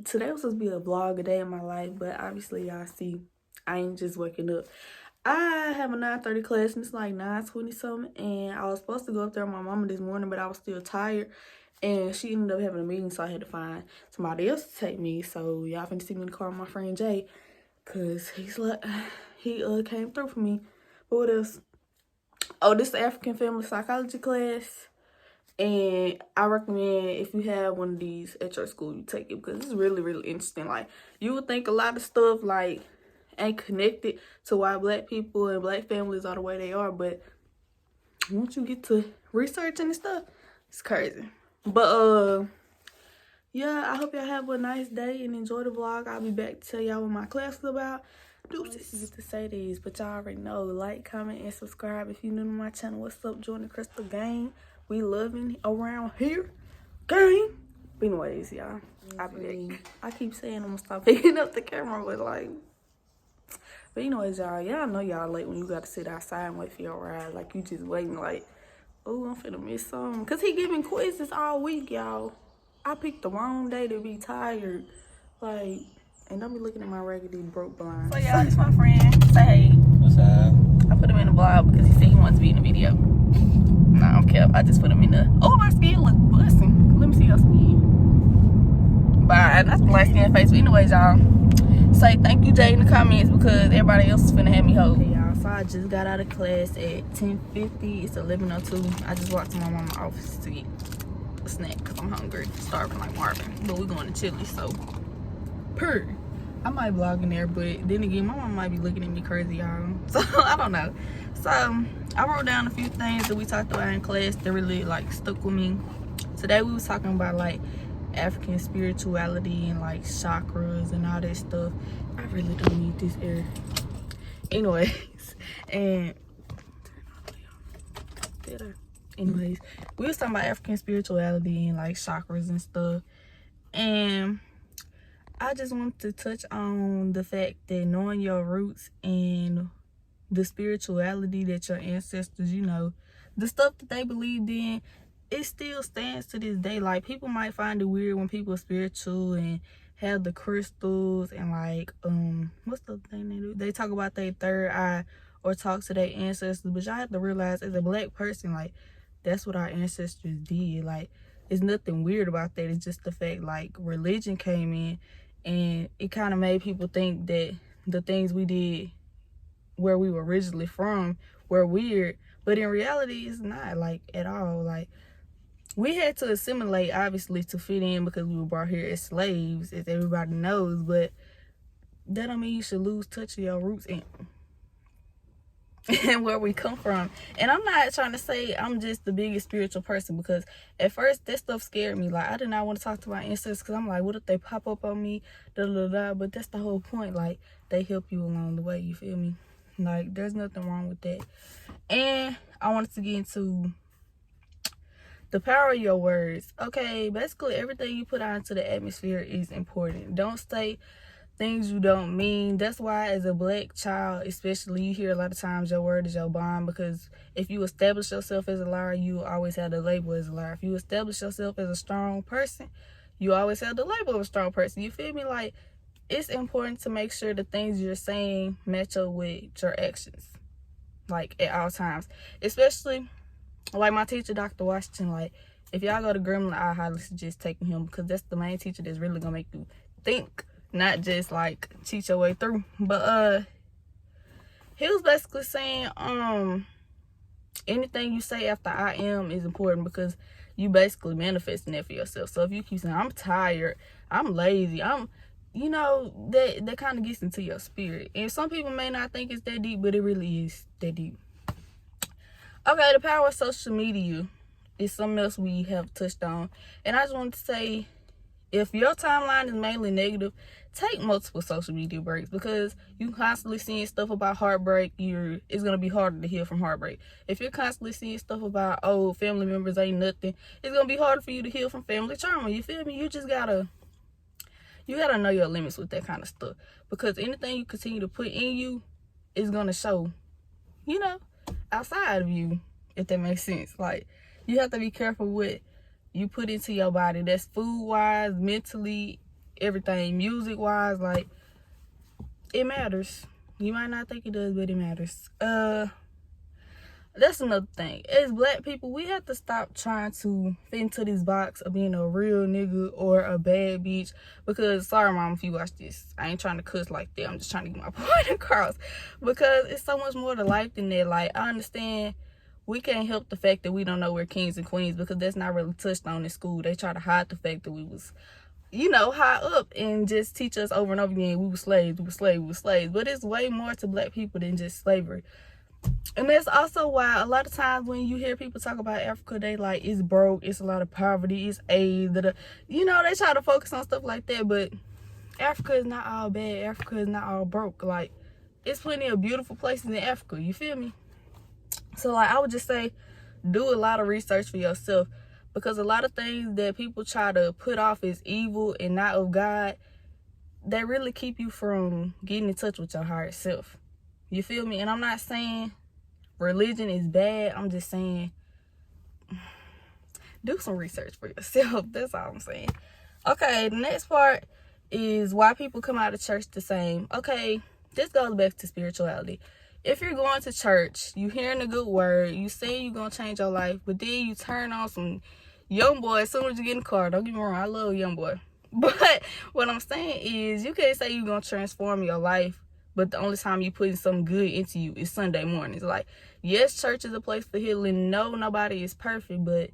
Today was supposed to be a vlog, a day in my life, but obviously y'all see I ain't just waking up. I have a 9:30 class and it's like 9:20 something, and I was supposed to go up there with my mama this morning, but I was still tired, and she ended up having a meeting, so I had to find somebody else to take me. So y'all finna see me in the car with my friend Jay, cause he's like, he came through for me. But what else? Oh, this is the African Family Psychology class. And I recommend if you have one of these at your school, you take it, because it's really, really interesting. Like, you would think a lot of stuff, like, ain't connected to why black people and black families are the way they are. But once you get to researching and stuff, it's crazy. But, yeah, I hope y'all have a nice day and enjoy the vlog. I'll be back to tell y'all what my class is about. Deuces. I get to say these, but y'all already know. Like, comment, and subscribe if you're new to my channel. What's up, Jadee.crystal gang? We loving around here, gang. But anyways, y'all, I'll be back. I keep saying I'm gonna stop picking up the camera, but like, but anyways, y'all know y'all late when you gotta sit outside and wait for your ride. Like, you just waiting, like, oh, I'm finna miss something. Cause he giving quizzes all week, y'all. I picked the wrong day to be tired, like, and don't be looking at my raggedy broke blind. So y'all, this my friend. Say hey. What's up? I put him in the vlog because he said he wants to be in the video. No, I don't care. I just put him in the. Oh, my skin look busting. Let me see your skin. Bye. That's black skin face. But anyways, y'all, say thank you, Jay, in the comments, because everybody else is finna have me hold. Hey, y'all. So I just got out of class at 10:50. It's 11:02. I just walked to my mama's office to get a snack because I'm hungry, starving like Marvin. But we're going to Chili's, so I might vlog in there, but then again, my mom might be looking at me crazy, y'all. So I don't know. So I wrote down a few things that we talked about in class that really like stuck with me. Today we was talking about like African spirituality and like chakras and all that stuff. I really don't need this air. Anyways, we was talking about African spirituality and like chakras and stuff. And I just want to touch on the fact that knowing your roots and the spirituality that your ancestors, you know, the stuff that they believed in, it still stands to this day. Like, people might find it weird when people are spiritual and have the crystals and like, what's the thing they do? They talk about their third eye or talk to their ancestors. But y'all have to realize, as a black person, like, that's what our ancestors did. Like, it's nothing weird about that. It's just the fact, like, religion came in and it kind of made people think that the things we did where we were originally from were weird. But in reality, it's not, like, at all. Like, we had to assimilate, obviously, to fit in because we were brought here as slaves, as everybody knows. But that don't mean you should lose touch of your roots and where we come from. And I'm not trying to say I'm just the biggest spiritual person, because at first that stuff scared me. Like, I did not want to talk to my ancestors because I'm like, what if they pop up on me, but that's the whole point. Like, they help you along the way, you feel me? Like, there's nothing wrong with that. And I wanted to get into the power of your words. Okay, basically everything you put out into the atmosphere is important. Don't say things you don't mean. That's why, as a black child especially, you hear a lot of times your word is your bond, because if you establish yourself as a liar, you always have the label as a liar. If you establish yourself as a strong person, you always have the label of a strong person. You feel me? Like, it's important to make sure the things you're saying match up with your actions, like, at all times. Especially like my teacher, Dr. Washington. Like, if y'all go to Gremlin, I highly suggest taking him, because that's the main teacher that's really gonna make you think, not just like cheat your way through. But he was basically saying anything you say after I am is important, because you basically manifesting that for yourself. So if you keep saying I'm tired, I'm lazy, you know, that kind of gets into your spirit. And some people may not think it's that deep, but it really is that deep. Okay, the power of social media is something else we have touched on. And I just wanted to say, if your timeline is mainly negative, take multiple social media breaks, because you constantly seeing stuff about heartbreak. It's going to be harder to heal from heartbreak. If you're constantly seeing stuff about, oh, family members ain't nothing, it's going to be harder for you to heal from family trauma. You feel me? You just gotta know your limits with that kind of stuff, because anything you continue to put in you is going to show, you know, outside of you, if that makes sense. Like, you have to be careful what you put into your body. That's food wise, mentally, everything music-wise. Like, it matters. You might not think it does, but it matters. That's another thing. As black people, we have to stop trying to fit into this box of being a real nigga or a bad bitch. Because, sorry, mom, if you watch this, I ain't trying to cuss like that. I'm just trying to get my point across. Because it's so much more to life than that. Like, I understand we can't help the fact that we don't know we're kings and queens, because that's not really touched on in school. They try to hide the fact that we was, you know, high up and just teach us over and over again we were slaves, we were slaves, we were slaves. But it's way more to black people than just slavery. And that's also why a lot of times when you hear people talk about Africa, they like, it's broke, it's a lot of poverty, it's AIDS, you know, they try to focus on stuff like that. But Africa is not all bad. Africa is not all broke. Like, it's plenty of beautiful places in Africa, you feel me? So, like, I would just say, do a lot of research for yourself, because a lot of things that people try to put off as evil and not of God, they really keep you from getting in touch with your higher self. You feel me? And I'm not saying religion is bad. I'm just saying do some research for yourself. That's all I'm saying. Okay, the next part is why people come out of church the same. Okay, this goes back to spirituality. If you're going to church, you hearing a good word, you say you're going to change your life, but then you turn on some young boy as soon as you get in the car. Don't get me wrong, I love young boy. But what I'm saying is, you can't say you're going to transform your life, but the only time you putting something good into you is Sunday mornings. Like, yes, church is a place for healing. No, nobody is perfect, but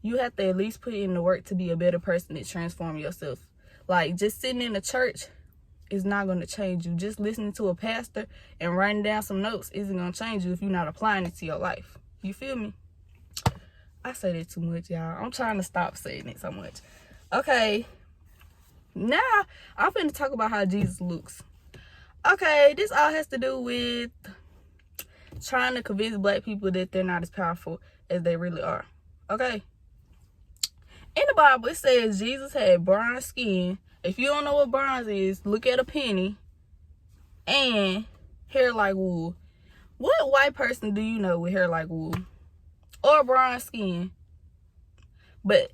you have to at least put in the work to be a better person to transform yourself. Like, just sitting in the church is not going to change you. Just listening to a pastor and writing down some notes isn't going to change you if you're not applying it to your life. You feel me? I say that too much, y'all. I'm trying to stop saying it so much. Okay, now I'm finna talk about how Jesus looks. Okay, this all has to do with trying to convince black people that they're not as powerful as they really are. Okay? In the Bible, it says Jesus had bronze skin. If you don't know what bronze is, look at a penny. And hair like wool. What white person do you know with hair like wool? Or bronze skin? But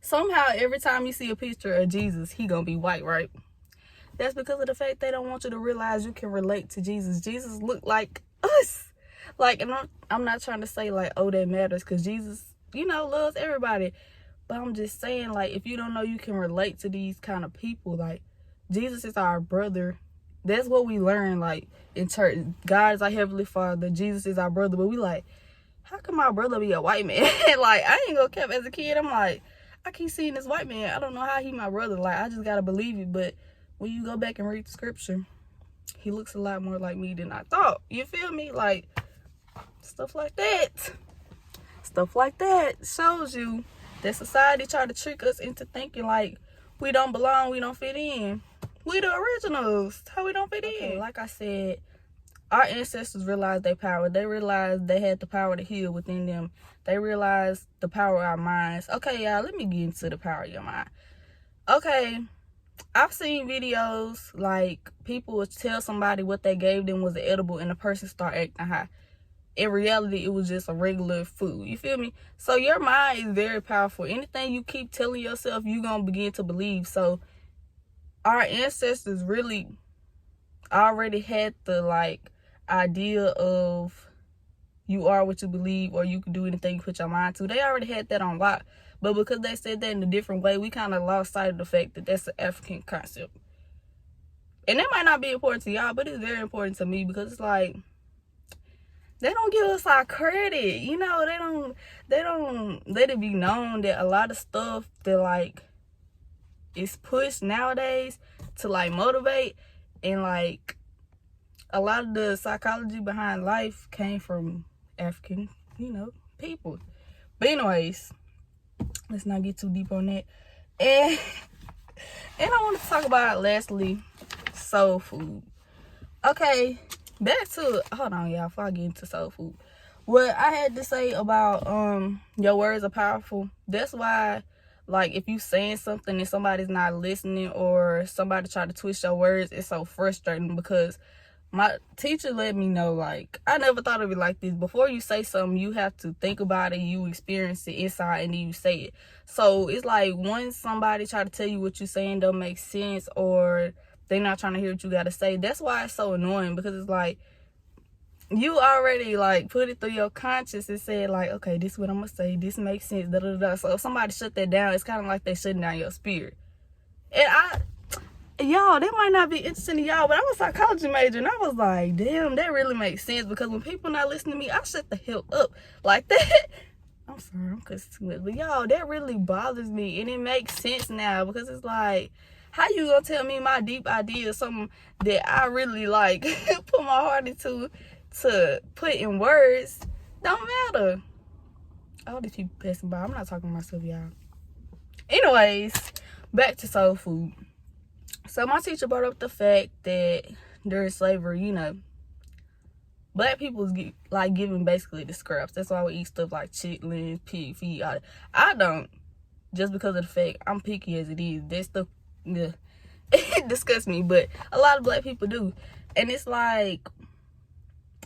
somehow, every time you see a picture of Jesus, he gonna be white, right? That's because of the fact they don't want you to realize you can relate to Jesus. Jesus looked like us. Like, and I'm not trying to say, like, oh, that matters, because Jesus, you know, loves everybody. But I'm just saying, like, if you don't know you can relate to these kind of people, like, Jesus is our brother. That's what we learn, like, in church. God is our Heavenly Father. Jesus is our brother. But we like, how can my brother be a white man? Like, I ain't gonna cap as a kid. I'm like, I keep seeing this white man. I don't know how he my brother. Like, I just gotta believe it. But when you go back and read the scripture, he looks a lot more like me than I thought. You feel me? Like, stuff like that. Stuff like that shows you that society tried to trick us into thinking like we don't belong, we don't fit in. We the originals. How we don't fit in? Like I said, our ancestors realized their power. They realized they had the power to heal within them. They realized the power of our minds. Okay, y'all, let me get into the power of your mind. Okay, I've seen videos like people would tell somebody what they gave them was an edible and the person start acting high. In reality, it was just a regular food. You feel me? So your mind is very powerful. Anything you keep telling yourself, you're going to begin to believe. So our ancestors really already had the, like, idea of you are what you believe, or you can do anything you put your mind to. They already had that on lock. But because they said that in a different way, we kind of lost sight of the fact that that's an African concept. And that might not be important to y'all, but it's very important to me, because it's like, they don't give us our credit. You know, they don't let it be known that a lot of stuff that, like, is pushed nowadays to, like, motivate, and, like, a lot of the psychology behind life came from African, you know, people. But anyways, let's not get too deep on that. And I want to talk about, lastly, soul food. Okay, back to, hold on, y'all, before I get into soul food. What I had to say about your words are powerful. That's why, like, if you saying something and somebody's not listening, or somebody try to twist your words, it's so frustrating, because my teacher let me know, like, I never thought of it like this. Before you say something, you have to think about it, you experience it inside, and then you say it. So it's like once somebody try to tell you what you're saying don't make sense, or they're not trying to hear what you got to say, that's why it's so annoying, because it's like you already like put it through your conscience and said like, okay, this is what I'm gonna say, this makes sense, da da da. So if somebody shut that down, it's kind of like they shutting down your spirit. And y'all, that might not be interesting to y'all, but I'm a psychology major, and I was like, damn, that really makes sense, because when people not listening to me, I shut the hell up like that. I'm sorry, I'm cussing too much, but y'all, that really bothers me, and it makes sense now, because it's like, how you gonna tell me my deep idea is something that I really like put my heart into to put in words? Don't matter. All these people passing by, I'm not talking to myself, y'all. Anyways, back to soul food. So my teacher brought up the fact that during slavery, you know, black people was like given basically the scraps. That's why we eat stuff like chitlins, pig feet. I don't, just because of the fact I'm picky as it is. That stuff, yeah, it disgusts me. But a lot of black people do, and it's like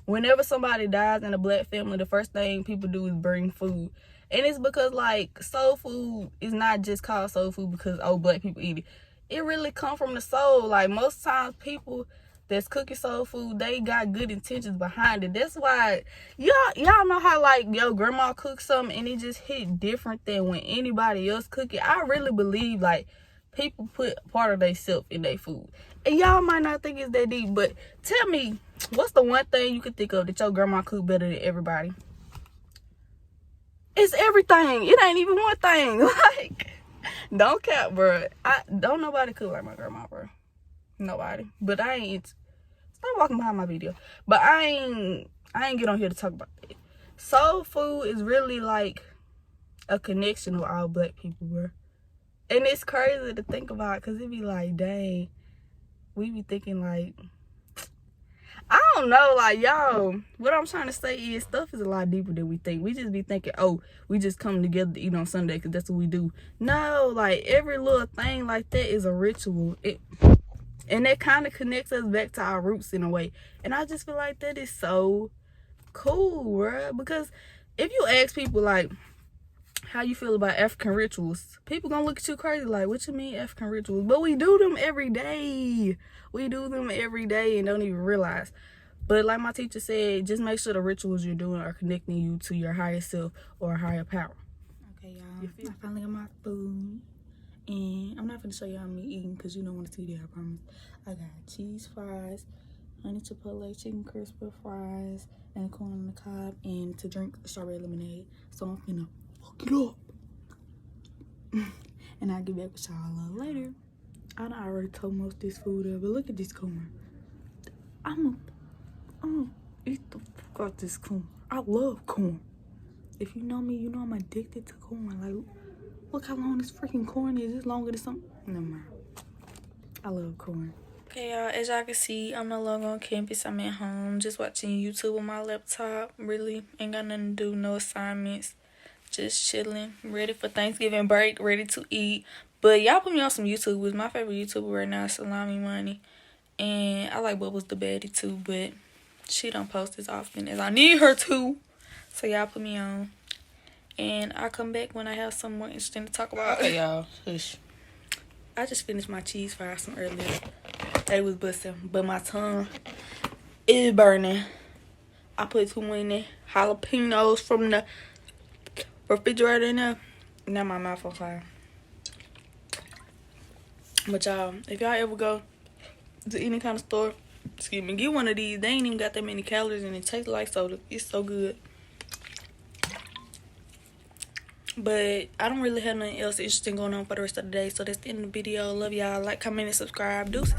whenever somebody dies in a black family, the first thing people do is bring food. And it's because like soul food is not just called soul food because black people eat it. It really come from the soul. Like most times people that's cooking soul food, they got good intentions behind it. That's why y'all know how like your grandma cooks something and it just hit different than when anybody else cook it. I really believe like people put part of themselves in their food. And y'all might not think it's that deep, but tell me, what's the one thing you could think of that your grandma cook better than everybody? It's everything. It ain't even one thing. Like, don't cap, bro. Don't nobody cook like my grandma, bro. Nobody. But I ain't. Stop walking behind my video. But I ain't get on here to talk about it. Soul food is really like a connection with all black people, bro. And it's crazy to think about, because it be like, dang, we be thinking like, I don't know, like, y'all, what I'm trying to say is stuff is a lot deeper than we think. We just be thinking, oh, we just come together to eat on Sunday because that's what we do. No, like, every little thing like that is a ritual. And that kind of connects us back to our roots in a way. And I just feel like that is so cool, bruh. Because if you ask people, like, how you feel about African rituals, people gonna look at you crazy like, what you mean African rituals? But we do them every day. We do them every day and don't even realize. But like my teacher said, just make sure the rituals you're doing are connecting you to your higher self or a higher power. Okay, y'all, I finally got my food, and I'm not gonna show y'all me eating because you don't want to see that, I promise. I got cheese fries, honey chipotle chicken crispy fries, and corn on the cob, and to drink strawberry lemonade. So I'm finna fuck it up. And I'll get back with y'all a little later. I already told most of this food up, but look at this corn. I'm gonna eat the fuck out this corn. I love corn. If you know me, you know I'm addicted to corn. Like, look how long this freaking corn is. It's longer than something. Never mind. I love corn. Okay, y'all, as y'all can see, I'm no longer on campus. I'm at home, just watching YouTube on my laptop. Really, ain't got nothing to do, no assignments. Just chilling, ready for Thanksgiving break, ready to eat. But y'all put me on some YouTubers. My favorite YouTuber right now is Salami Money. And I like Bubbles the Baddie too, but she don't post as often as I need her to. So y'all put me on. And I'll come back when I have something more interesting to talk about. Okay, y'all. Hush. I just finished my cheese fries from earlier. They was busting, but my tongue is burning. I put 2 in there. Jalapenos from the refrigerator in there. Now my mouth on fire. But y'all, if y'all ever go to any kind of store, excuse me, get one of these. They ain't even got that many calories and it tastes like soda. It's so good. But I don't really have nothing else interesting going on for the rest of the day. So that's the end of the video. Love y'all. Like, comment, and subscribe. Deuces.